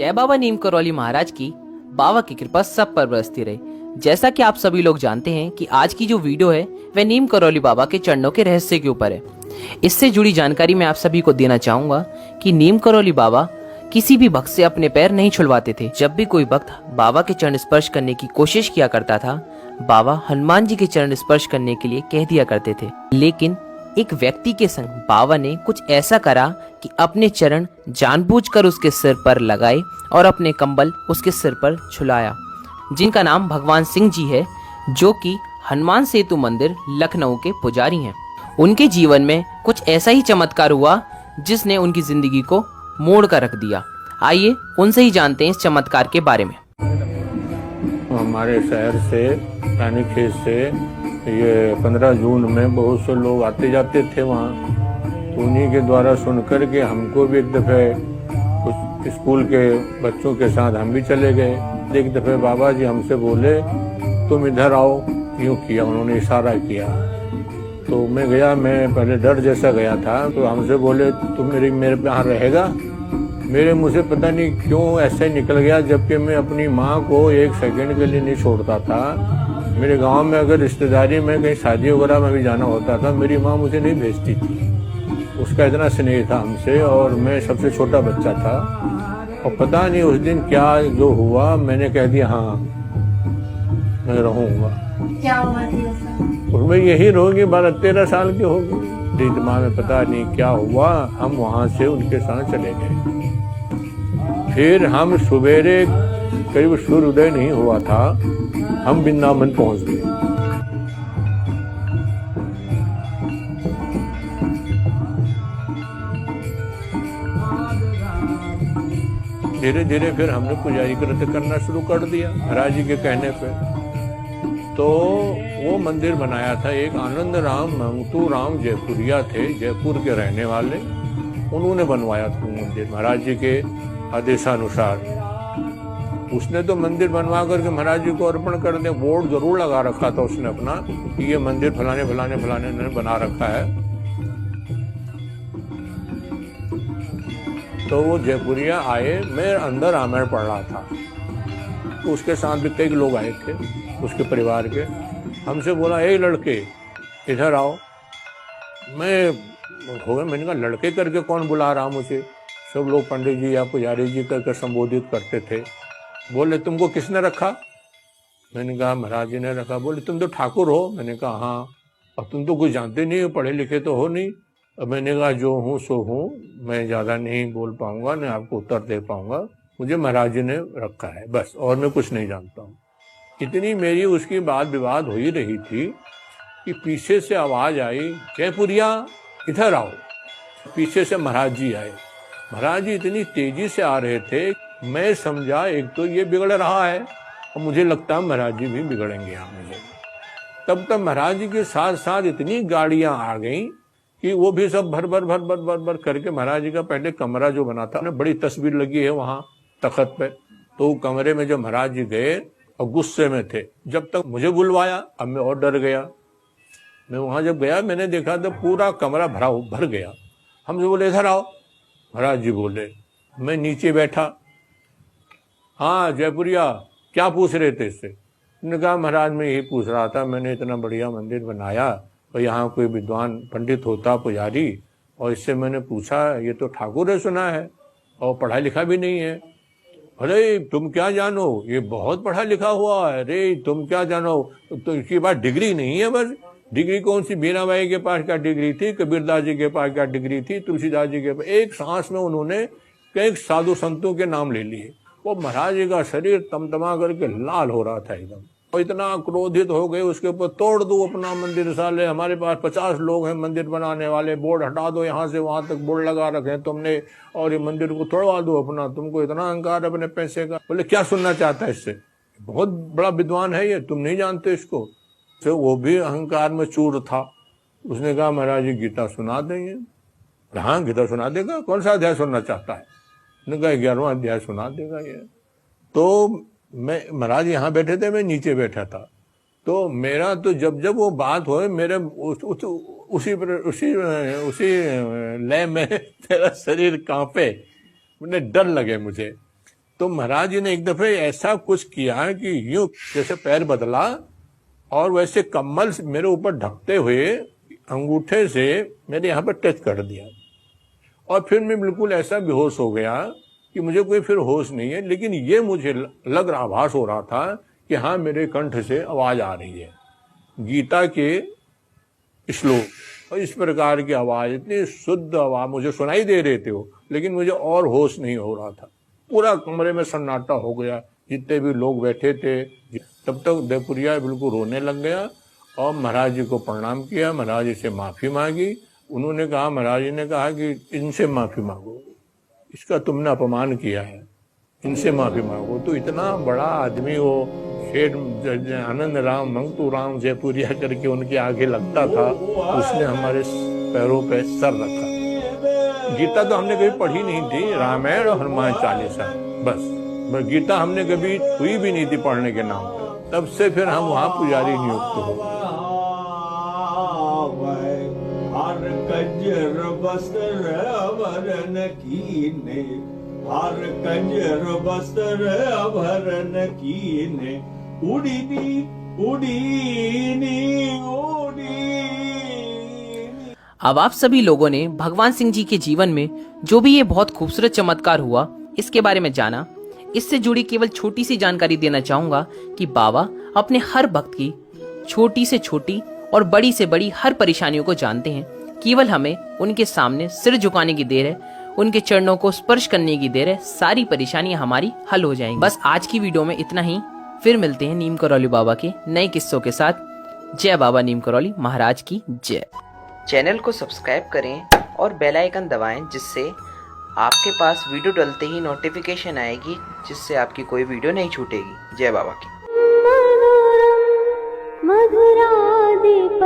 जय बाबा नीम करौली महाराज की। बाबा की कृपा सब पर बरसती रहे। जैसा कि आप सभी लोग जानते हैं कि आज की जो वीडियो है वह नीम करौली बाबा के चरणों के रहस्य के ऊपर है। इससे जुड़ी जानकारी मैं आप सभी को देना चाहूंगा कि नीम करौली बाबा किसी भी भक्त से अपने पैर नहीं छुड़वाते थे। जब भी कोई भक्त बाबा के चरण स्पर्श करने की कोशिश किया करता था, बाबा हनुमान जी के चरण स्पर्श करने के लिए कह दिया करते थे। लेकिन एक व्यक्ति के संग बाबा ने कुछ ऐसा करा कि अपने चरण जानबूझकर उसके सिर पर लगाए और अपने कंबल उसके सिर पर झुलाया, जिनका नाम भगवान सिंह जी है, जो कि हनुमान सेतु मंदिर लखनऊ के पुजारी हैं। उनके जीवन में कुछ ऐसा ही चमत्कार हुआ जिसने उनकी जिंदगी को मोड़ कर रख दिया। आइए उनसे ही जानते हैं इस चमत्कार के बारे में। हमारे शहर से रानीखेत से ये 15 जून में बहुत से लोग आते जाते थे वहाँ, तो उन्हीं के द्वारा सुन कर के हमको भी एक दफ़े कुछ स्कूल के बच्चों के साथ हम भी चले गए। एक दफ़े बाबा जी हमसे बोले तुम इधर आओ, यूँ किया, उन्होंने इशारा किया तो मैं गया। मैं पहले डर जैसा गया था, तो हमसे बोले तुम मेरे यहाँ रहेगा। मेरे मुँह से पता नहीं क्यों ऐसे निकल गया, जबकि मैं अपनी माँ को एक सेकंड के लिए नहीं छोड़ता था। मेरे गांव में अगर रिश्तेदारी में कहीं शादी वगैरह में भी जाना होता था, मेरी माँ मुझे नहीं भेजती थी। उसका इतना स्नेह था हमसे, और मैं सबसे छोटा बच्चा था। और पता नहीं उस दिन क्या जो हुआ, मैंने कह दिया हाँ मैं रहूँगा। क्या हुआ थी ऐसा? और मैं यही रहूँगी, 12-13 साल की होगी। दिमाग में पता नहीं क्या हुआ, हम वहाँ से उनके साथ चले गए। फिर हम सवेरे करीब सूर्योदय नहीं हुआ था, हम वृंदावन पहुंच गए। धीरे धीरे फिर हमने पुजारी कृत्य करना शुरू कर दिया महाराज जी के कहने पे। तो वो मंदिर बनाया था एक आनंद राम मंगतू राम जयपुरिया थे, जयपुर के रहने वाले, उन्होंने बनवाया था मंदिर महाराज जी के आदेशानुसार। उसने तो मंदिर बनवा करके महाराज जी को अर्पण कर दे, बोर्ड जरूर लगा रखा था उसने अपना कि ये मंदिर फलाने फलाने फलाने ने बना रखा है। तो वो जयपुरिया आए, मैं अंदर रामायण पढ़ रहा था, तो उसके साथ भी कई लोग आए थे उसके परिवार के। हमसे बोला ए लड़के इधर आओ। मैं हो गया, मैंने कहा लड़के करके कौन बुला रहा मुझे? सब लोग पंडित जी या पुजारी जी करके संबोधित करते थे। बोले तुमको किसने रखा? मैंने कहा महाराज जी ने रखा। बोले तुम तो ठाकुर हो? मैंने कहा हाँ। अब तुम तो कुछ जानते नहीं हो, पढ़े लिखे तो हो नहीं। अब मैंने कहा जो हूँ सो हूँ, मैं ज़्यादा नहीं बोल पाऊंगा, नहीं आपको उत्तर दे पाऊंगा, मुझे महाराज जी ने रखा है बस, और मैं कुछ नहीं जानता हूँ। इतनी मेरी उसकी बात विवाद हो ही रही थी कि पीछे से आवाज़ आई जयपुरिया इधर आओ। पीछे से महाराज जी आए। महाराज जी इतनी तेजी से आ रहे थे, मैं समझा एक तो ये बिगड़ रहा है, और मुझे लगता है महाराज जी भी बिगड़ेंगे यहाँ मुझे। तब तक महाराज जी के साथ साथ इतनी गाड़ियां आ गईं कि वो भी सब भर भर भर भर भर भर करके महाराज जी का पहले कमरा जो बना था ना, बड़ी तस्वीर लगी है वहाँ तख्त पे, तो कमरे में जब महाराज जी गए और गुस्से में थे, जब तक मुझे बुलवाया, अब मैं और डर गया। मैं वहाँ जब गया मैंने देखा तो पूरा कमरा भर गया। हमसे बोले इधर आओ। महाराज जी बोले, मैं नीचे बैठा। हाँ जयपुरिया क्या पूछ रहे थे इससे? उन्होंने कहा महाराज मैं यही पूछ रहा था, मैंने इतना बढ़िया मंदिर बनाया और यहाँ कोई विद्वान पंडित होता पुजारी, और इससे मैंने पूछा ये तो ठाकुर है सुना है और पढ़ा लिखा भी नहीं है। अरे तुम क्या जानो, ये बहुत पढ़ा लिखा हुआ है। अरे तुम क्या जानो, तो इसके पास डिग्री नहीं है बस। डिग्री कौन सी? मीराबाई के पास क्या डिग्री थी, कबीरदास जी के पास क्या डिग्री थी, तुलसीदास जी के पास। एक सांस में उन्होंने कई साधु संतों के नाम ले लिए। वो महाराज जी का शरीर तमतमा करके लाल हो रहा था एकदम, और इतना क्रोधित हो गए उसके ऊपर, तोड़ दो अपना मंदिर साले, हमारे पास 50 लोग हैं मंदिर बनाने वाले, बोर्ड हटा दो, यहाँ से वहां तक बोर्ड लगा रखे हैं तुमने, और ये मंदिर को तोड़वा दो अपना, तुमको इतना अहंकार अपने पैसे का। बोले क्या सुनना चाहता है इससे? बहुत बड़ा विद्वान है ये, तुम नहीं जानते इसको। तो वो भी अहंकार में चूर था। उसने कहा महाराज जी गीता सुना देंगे। हाँ गीता सुना देगा, कौन सा अध्याय सुनना चाहता है? उसने कहा 11वां अध्याय सुना देगा ये। तो मैं, महाराज यहाँ बैठे थे, मैं नीचे बैठा था, तो मेरा तो जब जब वो बात हो मेरे उसी लय में तेरा शरीर कांपे, मुझे डर लगे मुझे। तो महाराज जी ने एक दफे ऐसा कुछ किया कि यूं जैसे पैर बदला और वैसे कम्बल मेरे ऊपर ढकते हुए अंगूठे से मेरे यहाँ पर टच कर दिया और फिर मैं बिल्कुल ऐसा बेहोश हो गया कि मुझे कोई फिर होश नहीं है। लेकिन ये मुझे लग रहा, आभास हो रहा था कि हाँ मेरे कंठ से आवाज आ रही है, गीता के श्लोक और इस प्रकार की आवाज, इतनी शुद्ध आवाज मुझे सुनाई दे रहे थे वो, लेकिन मुझे और होश नहीं हो रहा था। पूरा कमरे में सन्नाटा हो गया, जितने भी लोग बैठे थे। तब तक देवपुरिया बिल्कुल रोने लग गया और महाराज जी को प्रणाम किया, महाराज जी से माफी मांगी। उन्होंने कहा, महाराज जी ने कहा कि इनसे माफी मांगो, इसका तुमने अपमान किया है, इनसे माफी मांगो। तो इतना बड़ा आदमी वो शेठ आनंद राम मंगतू राम जयपुरिया करके उनके आगे लगता था, उसने हमारे पैरों पे सर रखा। गीता तो हमने कभी पढ़ी नहीं थी, रामायण और हनुमान चालीसा बस गीता हमने कभी हुई भी नहीं थी पढ़ने के नाम पे। तब से फिर हम वहाँ पुजारी नियुक्त हो गए। हर कंजर वस्त्र अभरण कीने, हर कंजर वस्त्र अभरण कीने, उड़ीनी उड़ीनी उड़ीनी। अब आप सभी लोगों ने भगवान सिंह जी के जीवन में जो भी ये बहुत खूबसूरत चमत्कार हुआ इसके बारे में जाना। इससे जुड़ी केवल छोटी सी जानकारी देना चाहूंगा कि बाबा अपने हर भक्त की छोटी से छोटी और बड़ी से बड़ी हर परेशानियों को जानते हैं। केवल हमें उनके सामने सिर झुकाने की देर है, उनके चरणों को स्पर्श करने की देर है, सारी परेशानियां हमारी हल हो जाएंगी। बस आज की वीडियो में इतना ही। फिर मिलते हैं नीम करौली बाबा के नए किस्सों के साथ। जय बाबा नीम करौली महाराज की जय। चैनल को सब्सक्राइब करें और बेल आइकन दबाएं, जिससे आपके पास वीडियो डलते ही नोटिफिकेशन आएगी, जिससे आपकी कोई वीडियो नहीं छूटेगी। जय बाबा की। मधुरादीप